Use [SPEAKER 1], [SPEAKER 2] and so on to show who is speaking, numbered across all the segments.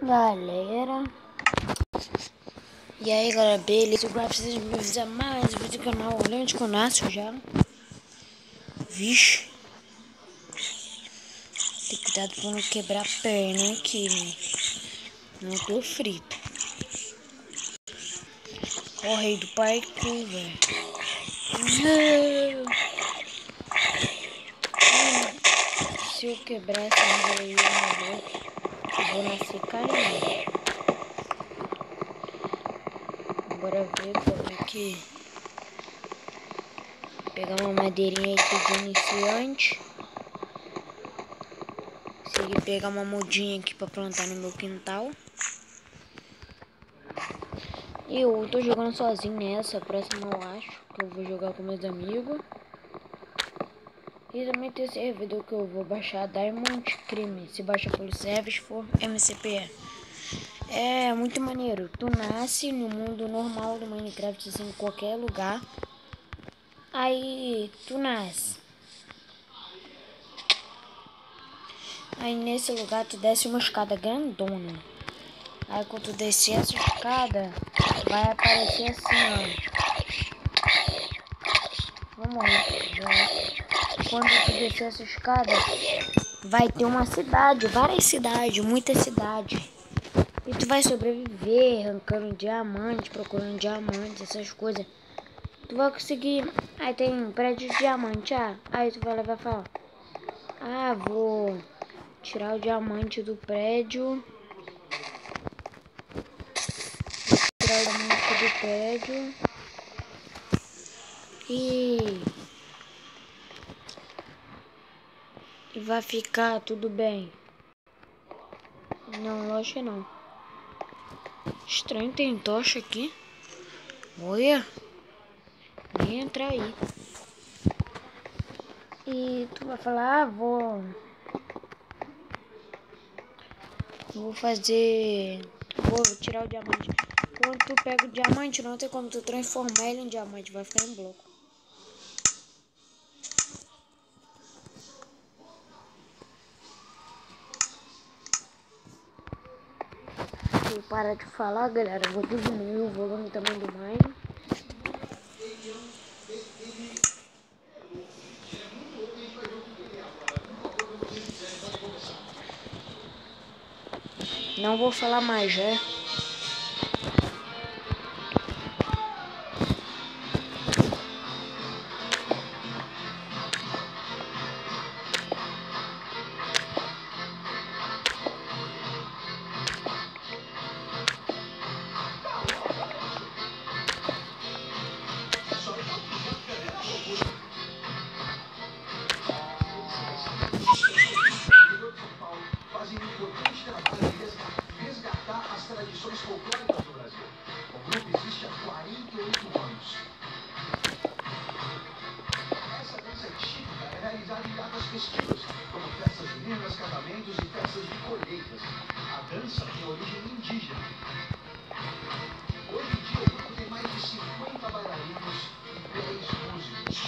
[SPEAKER 1] Galera, e aí galera, beleza? Agora vocês me avisar mais vídeo do canal Olhando com o Nácio já. Vixe, tem cuidado pra não quebrar a perna aqui, né? Não tô frito. Ó, rei do parkour, velho. Se eu quebrar essa árvore aí, eu vou nascer carinho. Bora ver, vamos aqui. Pegar uma madeirinha aqui de iniciante. Consegui pegar uma mudinha aqui pra plantar no meu quintal. E eu tô jogando sozinho nessa, próxima eu acho que eu vou jogar com meus amigos. E também tem servidor que eu vou baixar, Diamond Crime. Se baixa pelo Service for MCPE. É muito maneiro. Tu nasce no mundo normal do Minecraft, assim, em qualquer lugar. Aí tu nasce. Aí nesse lugar tu desce uma escada grandona. Aí quando tu descer essa escada, vai aparecer assim, ó. Vamos morrer. Quando tu descer essa escada, vai ter uma cidade, várias cidades, muitas cidades. E tu vai sobreviver, arrancando diamante, procurando diamante, essas coisas. Tu vai conseguir. Aí tem um prédio de diamante, aí tu vai levar e falar: vou tirar o diamante do prédio. Tirar o diamante do prédio. E vai ficar tudo bem. Não, lógico que não. Estranho, tem tocha aqui. Olha. Nem entrar aí. E tu vai falar, vou tirar o diamante. Quando tu pega o diamante, não tem como tu transformar ele em diamante, vai ficar em bloco. E para de falar, galera, eu vou diminuir o volume também do Mine. Não vou falar mais, né?
[SPEAKER 2] Fazem um importante trabalho de resgatar as tradições folclóricas do Brasil. O grupo existe há 48 anos. Essa dança típica é realizada em datas festivas, como festas juninas, casamentos e festas de colheitas. A dança tem origem indígena. Hoje em dia o grupo tem mais de 50 bailarinos e 10 músicos.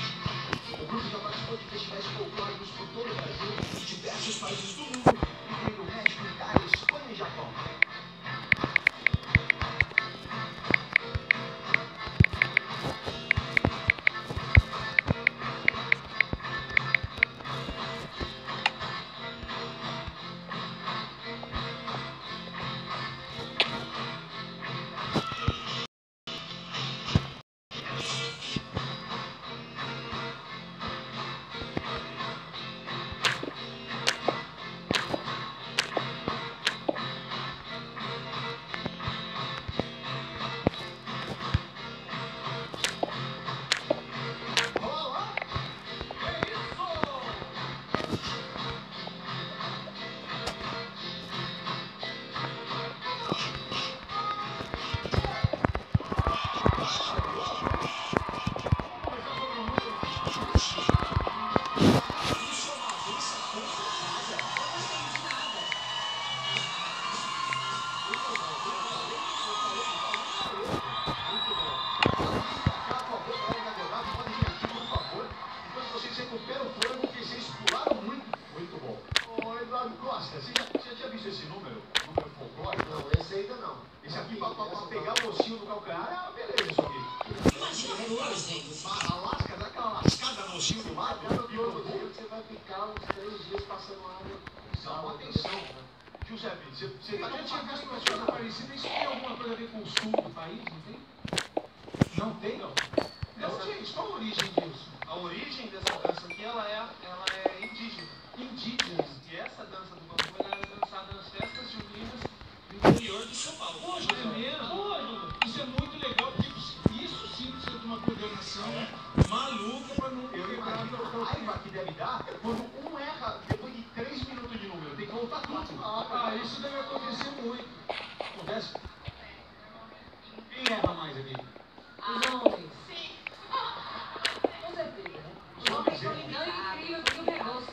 [SPEAKER 2] O grupo já participou de festivais folclóricos por todo o Brasil e diversos países do mundo, incluindo México, Itália, Espanha e Japão. uns 3 dias passando água. Chama atenção. Giuseppe, você tá tinha visto uma coisa parecida, isso tem alguma coisa a ver com o sul do país, não tem? Não tem, não? Não, gente, qual a origem disso? A origem dessa dança aqui, ela é indígena. Indígenas. E essa dança do bambu, ela é dançada nas festas juninas do interior de São Paulo. Poxa, é mesmo? Isso é muito legal, porque isso sim precisa de uma coordenação maluca para não... Eu imagino a raiva que deve dar quando um erra depois de 3 minutos de número. Tem que voltar tudo. Isso deve acontecer muito. Acontece? Quem erra mais aqui?
[SPEAKER 3] Os homens. Sim. Com certeza, né? Os homens estão ligando incrível que o negócio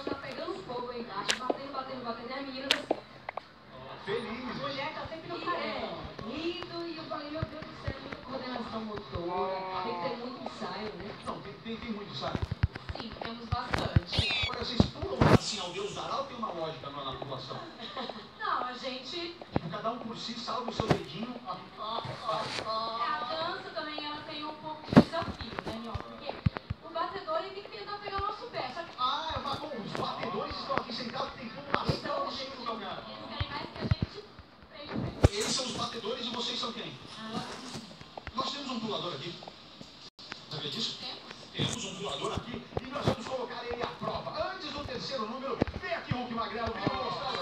[SPEAKER 3] tá pegando fogo aí embaixo, batendo, e as meninas assim.
[SPEAKER 2] Feliz.
[SPEAKER 3] Mulher tá sempre no carão. Lindo, e eu falei, meu Deus do céu, muita coordenação motora, tem que ter muito ensaio, né?
[SPEAKER 2] Não, tem muito ensaio.
[SPEAKER 3] Sim, temos bastante.
[SPEAKER 2] Olha, vocês pulam assim ao Deus dará ou tem uma lógica na população?
[SPEAKER 3] Não, a gente...
[SPEAKER 2] Tipo, cada um por si salva o seu dedinho.
[SPEAKER 3] A dança também, ela tem um pouco de desafio, né, Nhoque? Porque o batedor, ele tem que tentar pegar o nosso pé, só que...
[SPEAKER 2] Bom, os batedores estão aqui sentados tentando lascar o seu lugar.
[SPEAKER 3] Eles querem mais que a gente...
[SPEAKER 2] Eles são os batedores e vocês são quem? Nós temos um pulador aqui. Sabia disso? Temos um pulador aqui e nós vamos colocar ele à prova. Antes do terceiro número, vem aqui, Hulk Magrelo, vem mostrar a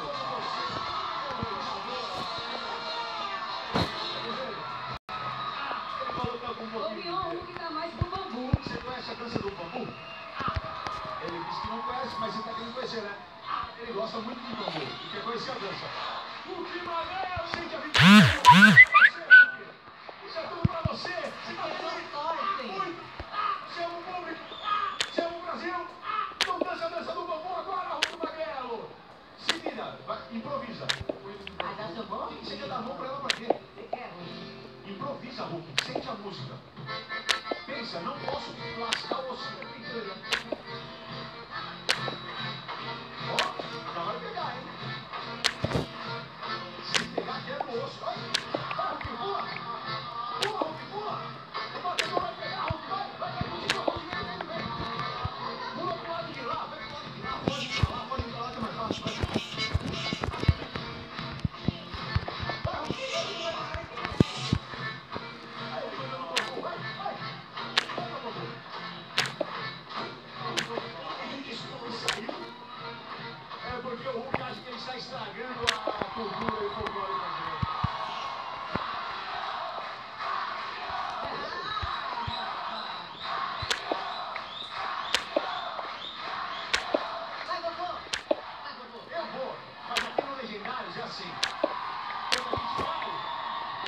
[SPEAKER 2] Ele falou que algum
[SPEAKER 3] O
[SPEAKER 2] pouquinho.
[SPEAKER 3] Bion, que tá mais pro bambu.
[SPEAKER 2] Você conhece a dança do bambu? Ele disse que não conhece, mas ele tá querendo conhecer, né? Ele gosta muito de bambu e quer conhecer a dança. Hulk Magrelo, gente, a vida. Isso é tudo pra você. Você tá feliz? Muito. Chama o público. Chama o Brasil. Então dança a dança do bambu agora, Hulk Magrelo. Se vira, vai, improvisa.
[SPEAKER 3] Dança bom?
[SPEAKER 2] Você quer dar a mão pra ela pra quê?
[SPEAKER 3] Você quer?
[SPEAKER 2] Improvisa, Hulk. Sente a música. Pensa, não posso lascar o ossinho. Tem que ver. Ó, já vai pegar, hein? Se pegar, quebra o osso. Vai, Hulk, pula. Pula, Hulk, pula. O batedor vai pegar, Hulk. Vai, continua, Hulk, vem. Pula pro lado de lá, vai pro lado de lá. Pode ir pra lá, que é mais fácil. Vai, Hulk. Aí, ele foi dando bambu. Vai, bambu. Saiu. É porque o Hulk acha que ele está estragando a cultura e o folclore brasileiro.
[SPEAKER 3] Vai, Gogô.
[SPEAKER 2] Eu vou, mas aqui no Legendários é assim. Quando a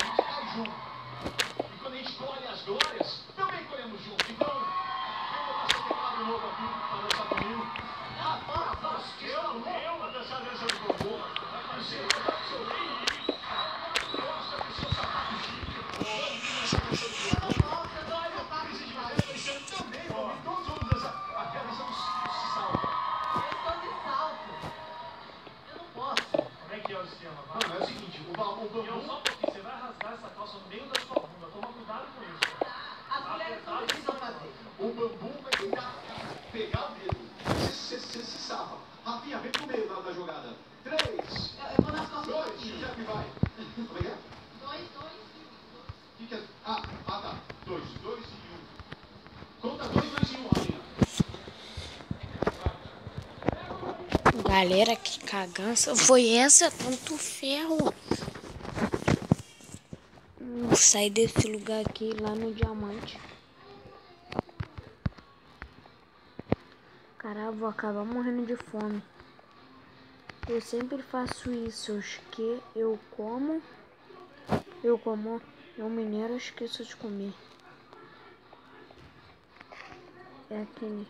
[SPEAKER 2] gente cai junto. E quando a gente colhe as glórias, também colhemos junto. Então, vem botar seu teclado novo aqui para dançar comigo. Eu vou dançar a dança do bambu. Você gosta do seu sapato chique. Também, todos vamos dançar. Aqui a dança do salto.
[SPEAKER 3] Eu tô de salto. Eu não posso.
[SPEAKER 4] Como é que é o esquema?
[SPEAKER 2] Não, é o seguinte, o
[SPEAKER 4] E eu
[SPEAKER 2] bambu...
[SPEAKER 4] só um pouquinho, você vai rasgar essa calça no meio da sua bunda. Toma cuidado com isso.
[SPEAKER 3] As mulheres não precisam fazer.
[SPEAKER 2] O bambu vai tentar pegar o dedo. Você se salva. Rafinha, vem pro meio da jogada. 3,
[SPEAKER 3] Eu vou nas costas do
[SPEAKER 2] 2,
[SPEAKER 3] Rafinha.
[SPEAKER 2] Giuseppe vai. Como é que é?
[SPEAKER 3] 2.
[SPEAKER 2] O que é? Tá. 2 e 1. Conta 2, 2 e 1, Rafinha.
[SPEAKER 1] Galera, que cagança foi essa? Tanto ferro. Sair desse lugar aqui lá no diamante. Caralho, vou acabar morrendo de fome. Eu sempre faço isso. Eu como, eu mineiro, eu esqueço de comer. É aquele.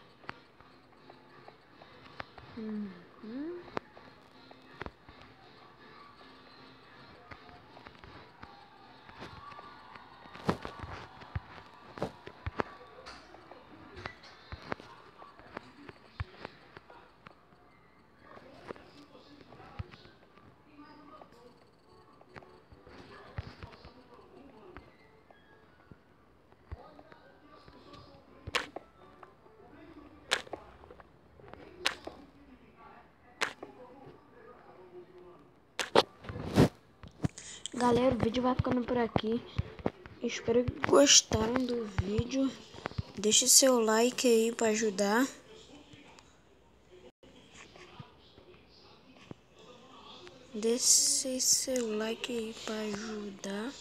[SPEAKER 1] galera, o vídeo vai ficando por aqui. Espero que gostaram do vídeo. Deixe seu like aí para ajudar. Deixe seu like aí para ajudar.